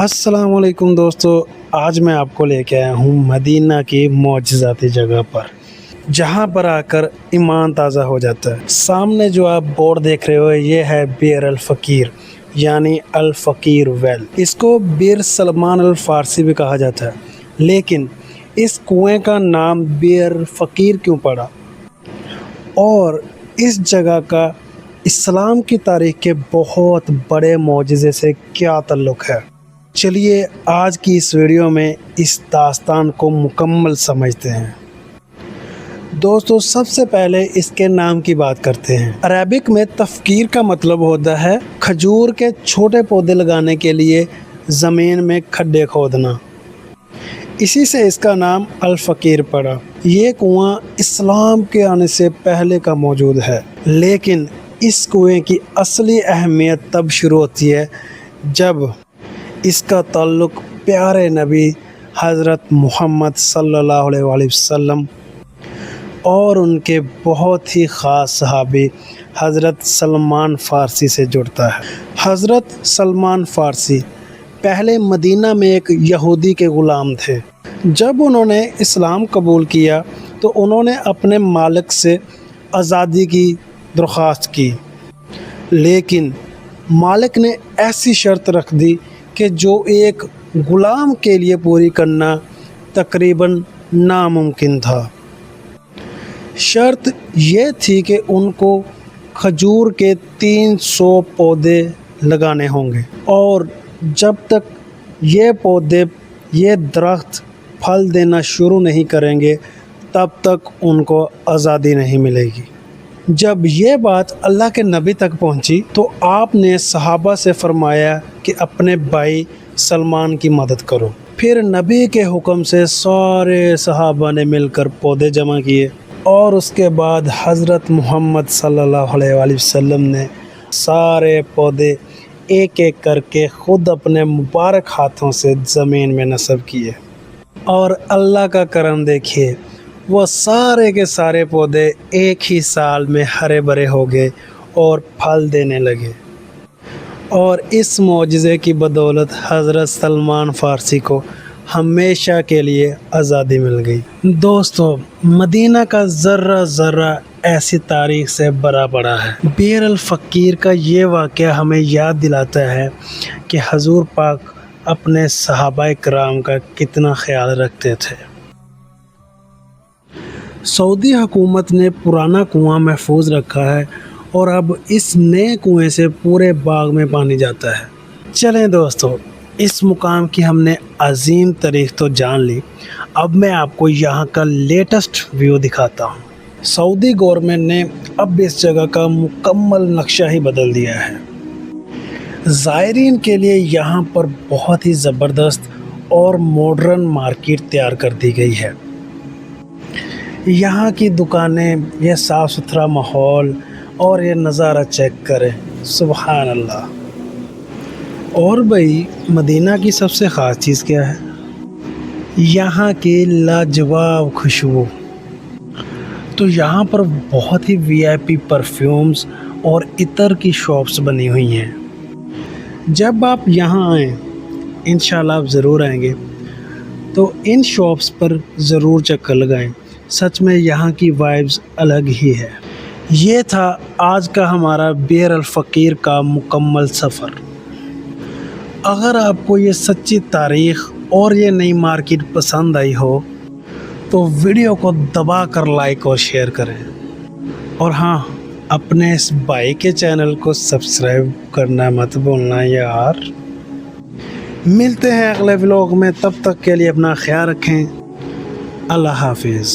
अस्सलाम वालेकुम दोस्तों, आज मैं आपको लेके आया हूँ मदीना की मौजज़ाती जगह पर, जहाँ पर आकर ईमान ताज़ा हो जाता है। सामने जो आप बोर्ड देख रहे हो ये है बियर अल फ़कीर यानी अल फ़कीर वेल। इसको बियर सलमान अल फ़ारसी भी कहा जाता है, लेकिन इस कुएं का नाम बियर फ़कीर क्यों पड़ा और इस जगह का इस्लाम की तारीख़ के बहुत बड़े मौजज़े से क्या ताल्लुक़ है, चलिए आज की इस वीडियो में इस दास्तान को मुकम्मल समझते हैं। दोस्तों, सबसे पहले इसके नाम की बात करते हैं। अरबिक में तफ़कीर का मतलब होता है खजूर के छोटे पौधे लगाने के लिए ज़मीन में खड्डे खोदना। इसी से इसका नाम अल फ़कीर पड़ा। ये कुआं इस्लाम के आने से पहले का मौजूद है, लेकिन इस कुएं की असली अहमियत तब शुरू होती है जब इसका ताल्लुक़ प्यारे नबी हज़रत मुहम्मद सल्लल्लाहु अलैहि वसल्लम और उनके बहुत ही ख़ास सहाबी हज़रत सलमान फ़ारसी से जुड़ता है। हज़रत सलमान फ़ारसी पहले मदीना में एक यहूदी के ग़ुलाम थे। जब उन्होंने इस्लाम कबूल किया तो उन्होंने अपने मालिक से आज़ादी की दरख्वास्त की, लेकिन मालिक ने ऐसी शर्त रख दी कि जो एक ग़ुलाम के लिए पूरी करना तकरीबन नामुमकिन था। शर्त ये थी कि उनको खजूर के 300 पौधे लगाने होंगे और जब तक ये दरख्त फल देना शुरू नहीं करेंगे तब तक उनको आज़ादी नहीं मिलेगी। जब ये बात अल्लाह के नबी तक पहुंची तो आपने सहाबा से फरमाया कि अपने भाई सलमान की मदद करो। फिर नबी के हुक्म से सारे सहाबा ने मिलकर पौधे जमा किए और उसके बाद हज़रत मुहम्मद सल्लल्लाहु अलैहि वसल्लम ने सारे पौधे एक एक करके ख़ुद अपने मुबारक हाथों से ज़मीन में नस्ब किए और अल्लाह का करम देखिए, वो सारे के सारे पौधे एक ही साल में हरे भरे हो गए और फल देने लगे। और इस मौजज़े की बदौलत हज़रत सलमान फ़ारसी को हमेशा के लिए आज़ादी मिल गई। दोस्तों, मदीना का ज़र्रा ज़र्रा ऐसी तारीख़ से भरा पड़ा है। बियर अल फ़कीर का ये वाक़या हमें याद दिलाता है कि हज़ूर पाक अपने सहाबाए किराम का कितना ख्याल रखते थे। सऊदी हुकूमत ने पुराना कुआं महफूज रखा है और अब इस नए कुएं से पूरे बाग में पानी जाता है। चलें दोस्तों, इस मुकाम की हमने अजीम तारीख़ तो जान ली, अब मैं आपको यहाँ का लेटेस्ट व्यू दिखाता हूँ। सऊदी गवर्नमेंट ने अब इस जगह का मुकम्मल नक्शा ही बदल दिया है। ज़ायरीन के लिए यहाँ पर बहुत ही ज़बरदस्त और मॉडर्न मार्केट तैयार कर दी गई है। यहाँ की दुकानें, ये साफ़ सुथरा माहौल और ये नज़ारा चेक करें, सुबहान अल्लाह। और भाई, मदीना की सबसे ख़ास चीज़ क्या है? यहाँ की लाजवाब खुशबू। तो यहाँ पर बहुत ही VIP परफ्यूम्स और इतर की शॉप्स बनी हुई हैं। जब आप यहाँ आएँ, इंशाल्लाह आप ज़रूर आएंगे, तो इन शॉप्स पर ज़रूर चक्कर लगाएं। सच में यहाँ की वाइब्स अलग ही है। ये था आज का हमारा बियर अल फ़कीर का मुकम्मल सफ़र। अगर आपको ये सच्ची तारीख़ और ये नई मार्केट पसंद आई हो तो वीडियो को दबा कर लाइक और शेयर करें, और हाँ, अपने इस भाई के चैनल को सब्सक्राइब करना मत भूलना यार। मिलते हैं अगले व्लॉग में, तब तक के लिए अपना ख्याल रखें। अल्लाह हाफिज़।